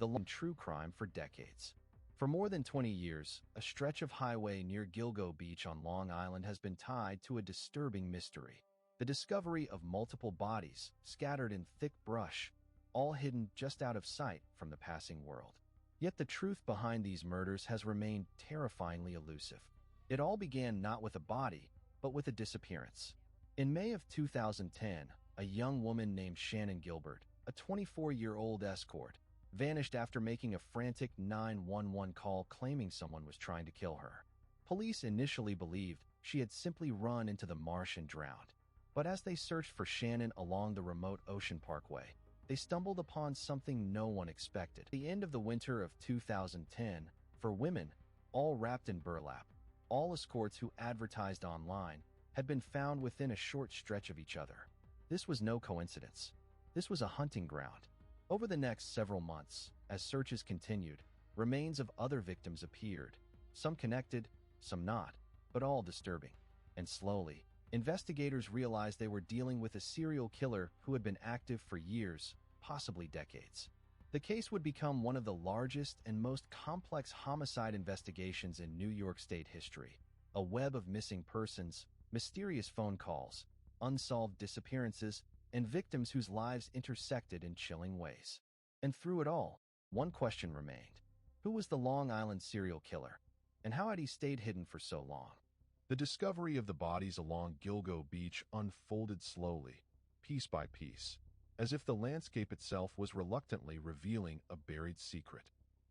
the long true crime for decades. For more than 20 years, a stretch of highway near Gilgo Beach on Long Island has been tied to a disturbing mystery. The discovery of multiple bodies scattered in thick brush, all hidden just out of sight from the passing world. Yet the truth behind these murders has remained terrifyingly elusive. It all began not with a body, but with a disappearance. In May of 2010, a young woman named Shannan Gilbert, a 24-year-old escort, vanished after making a frantic 911 call claiming someone was trying to kill her. Police initially believed she had simply run into the marsh and drowned. But as they searched for Shannan along the remote Ocean Parkway, they stumbled upon something no one expected. At the end of the winter of 2010, for women, all wrapped in burlap, all escorts who advertised online had been found within a short stretch of each other. This was no coincidence. This was a hunting ground. Over the next several months, as searches continued, remains of other victims appeared, some connected, some not, but all disturbing. And slowly, investigators realized they were dealing with a serial killer who had been active for years, possibly decades. The case would become one of the largest and most complex homicide investigations in New York State history. A web of missing persons, mysterious phone calls, unsolved disappearances, and victims whose lives intersected in chilling ways. And through it all, one question remained. Who was the Long Island serial killer? And how had he stayed hidden for so long? The discovery of the bodies along Gilgo Beach unfolded slowly, piece by piece, as if the landscape itself was reluctantly revealing a buried secret.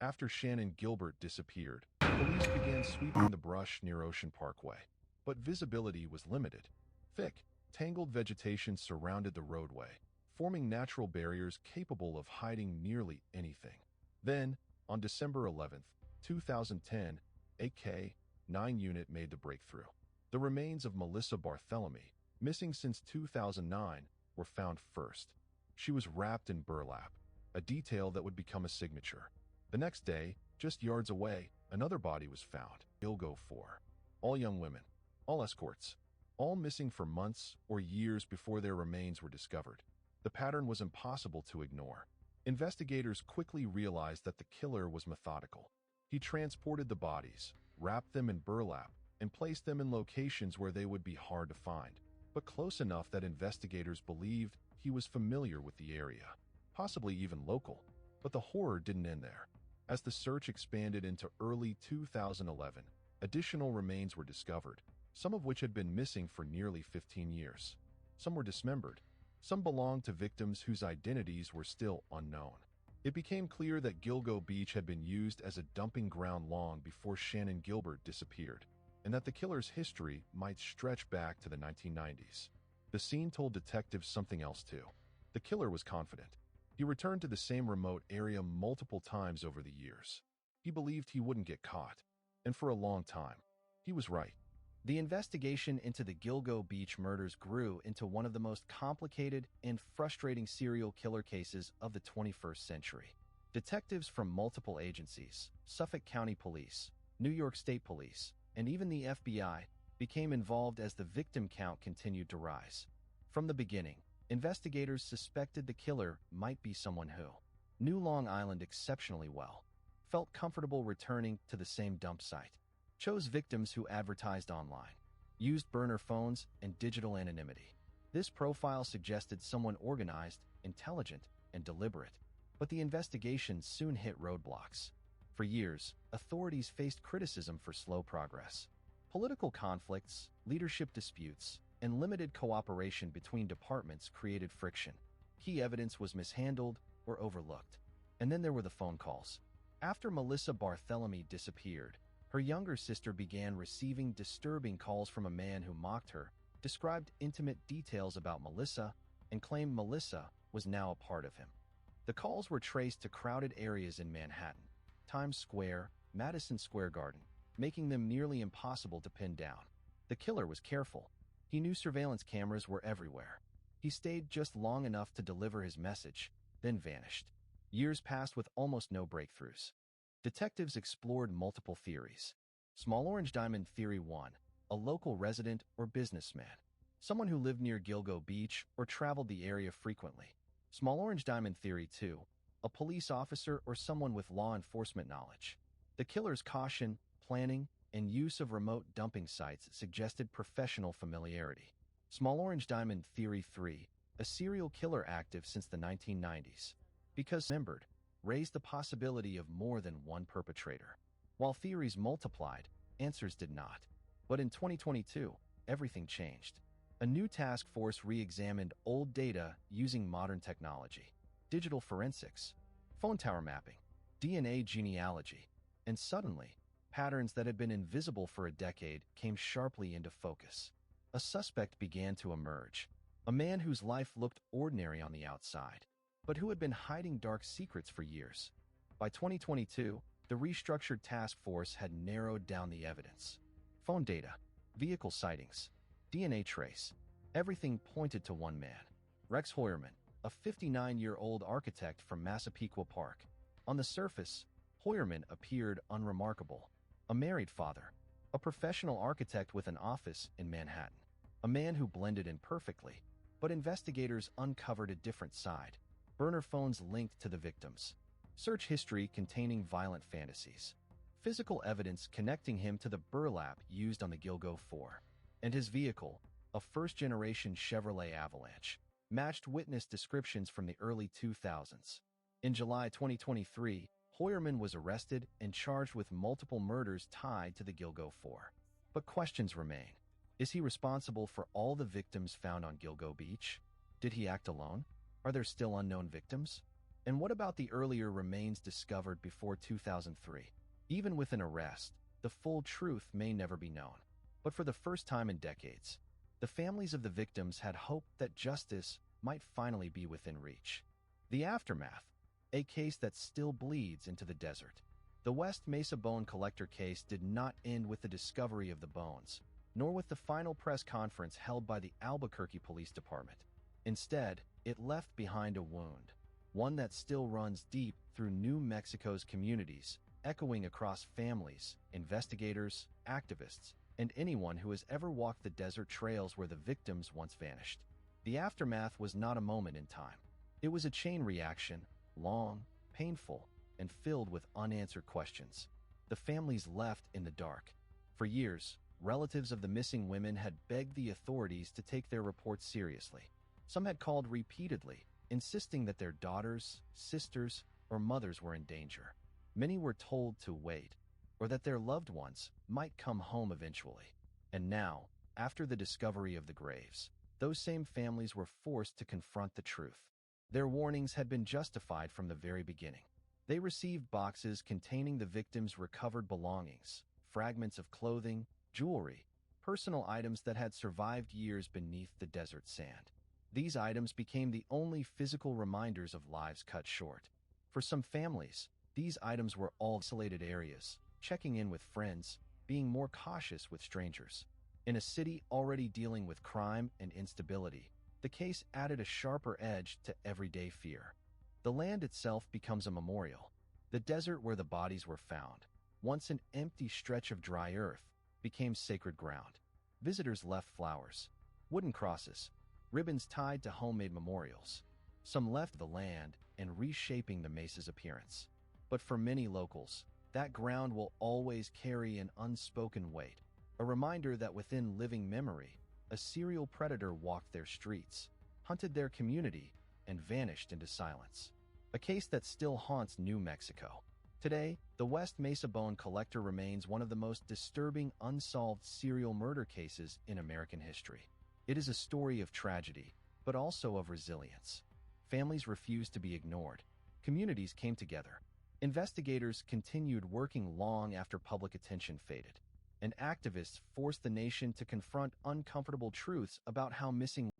After Shannan Gilbert disappeared, police began sweeping the brush near Ocean Parkway. But visibility was limited. Thick, tangled vegetation surrounded the roadway, forming natural barriers capable of hiding nearly anything. Then, on December 11th, 2010, a K-9 unit made the breakthrough. The remains of Melissa Barthelemy, missing since 2009, were found first. She was wrapped in burlap, a detail that would become a signature. The next day, just yards away, another body was found, Gilgo Four. All young women, all escorts, all missing for months or years before their remains were discovered. The pattern was impossible to ignore. Investigators quickly realized that the killer was methodical. He transported the bodies, wrapped them in burlap, and placed them in locations where they would be hard to find, but close enough that investigators believed he was familiar with the area, possibly even local. But the horror didn't end there. As the search expanded into early 2011, additional remains were discovered, some of which had been missing for nearly 15 years. Some were dismembered. Some belonged to victims whose identities were still unknown. It became clear that Gilgo Beach had been used as a dumping ground long before Shannan Gilbert disappeared, and that the killer's history might stretch back to the 1990s. The scene told detectives something else too. The killer was confident. He returned to the same remote area multiple times over the years. He believed he wouldn't get caught, and for a long time, he was right. The investigation into the Gilgo Beach murders grew into one of the most complicated and frustrating serial killer cases of the 21st century. Detectives from multiple agencies, Suffolk County Police, New York State Police, and even the FBI, became involved as the victim count continued to rise. From the beginning, investigators suspected the killer might be someone who knew Long Island exceptionally well, felt comfortable returning to the same dump site, chose victims who advertised online, used burner phones and digital anonymity. This profile suggested someone organized, intelligent, and deliberate. But the investigation soon hit roadblocks. For years, authorities faced criticism for slow progress. Political conflicts, leadership disputes, and limited cooperation between departments created friction. Key evidence was mishandled or overlooked. And then there were the phone calls. After Melissa Barthelemy disappeared, her younger sister began receiving disturbing calls from a man who mocked her, described intimate details about Melissa, and claimed Melissa was now a part of him. The calls were traced to crowded areas in Manhattan, Times Square, Madison Square Garden, making them nearly impossible to pin down. The killer was careful. He knew surveillance cameras were everywhere. He stayed just long enough to deliver his message, then vanished. Years passed with almost no breakthroughs. Detectives explored multiple theories. Small Orange Diamond Theory 1, a local resident or businessman, someone who lived near Gilgo Beach or traveled the area frequently. Small Orange Diamond Theory 2, a police officer, or someone with law enforcement knowledge. The killer's caution, planning, and use of remote dumping sites suggested professional familiarity. Small Orange Diamond Theory 3, a serial killer active since the 1990s, because remembered, raised the possibility of more than one perpetrator. While theories multiplied, answers did not. But in 2022, everything changed. A new task force re-examined old data using modern technology, digital forensics, phone tower mapping, DNA genealogy, and suddenly, patterns that had been invisible for a decade came sharply into focus. A suspect began to emerge, a man whose life looked ordinary on the outside, but who had been hiding dark secrets for years. By 2022, the restructured task force had narrowed down the evidence. Phone data, vehicle sightings, DNA trace, everything pointed to one man, Rex Heuermann, a 59-year-old architect from Massapequa Park. On the surface, Heuermann appeared unremarkable. A married father, a professional architect with an office in Manhattan, a man who blended in perfectly, but investigators uncovered a different side. Burner phones linked to the victims, search history containing violent fantasies, physical evidence connecting him to the burlap used on the Gilgo Four, and his vehicle, a first-generation Chevrolet Avalanche, matched witness descriptions from the early 2000s. In July 2023, Heuermann was arrested and charged with multiple murders tied to the Gilgo Four. But questions remain. Is he responsible for all the victims found on Gilgo Beach? Did he act alone? Are there still unknown victims? And what about the earlier remains discovered before 2003? Even with an arrest, the full truth may never be known. But for the first time in decades, the families of the victims had hoped that justice might finally be within reach. The aftermath, a case that still bleeds into the desert. The West Mesa bone collector case did not end with the discovery of the bones, nor with the final press conference held by the Albuquerque Police Department. Instead, it left behind a wound, one that still runs deep through New Mexico's communities, echoing across families, investigators, activists, and anyone who has ever walked the desert trails where the victims once vanished. The aftermath was not a moment in time. It was a chain reaction, long, painful, and filled with unanswered questions. The families left in the dark. For years, relatives of the missing women had begged the authorities to take their reports seriously. Some had called repeatedly, insisting that their daughters, sisters, or mothers were in danger. Many were told to wait, or that their loved ones might come home eventually. And now, after the discovery of the graves, those same families were forced to confront the truth. Their warnings had been justified from the very beginning. They received boxes containing the victims' recovered belongings, fragments of clothing, jewelry, personal items that had survived years beneath the desert sand. These items became the only physical reminders of lives cut short. For some families, these items were all isolated areas, checking in with friends, being more cautious with strangers. In a city already dealing with crime and instability, the case added a sharper edge to everyday fear. The land itself becomes a memorial. The desert where the bodies were found, once an empty stretch of dry earth, became sacred ground. Visitors left flowers, wooden crosses, ribbons tied to homemade memorials. Some left the land and reshaping the mesa's appearance. But for many locals, that ground will always carry an unspoken weight, a reminder that within living memory, a serial predator walked their streets, hunted their community, and vanished into silence. A case that still haunts New Mexico. Today, the West Mesa bone collector remains one of the most disturbing unsolved serial murder cases in American history. It is a story of tragedy, but also of resilience. Families refused to be ignored. Communities came together. Investigators continued working long after public attention faded. And activists forced the nation to confront uncomfortable truths about how missing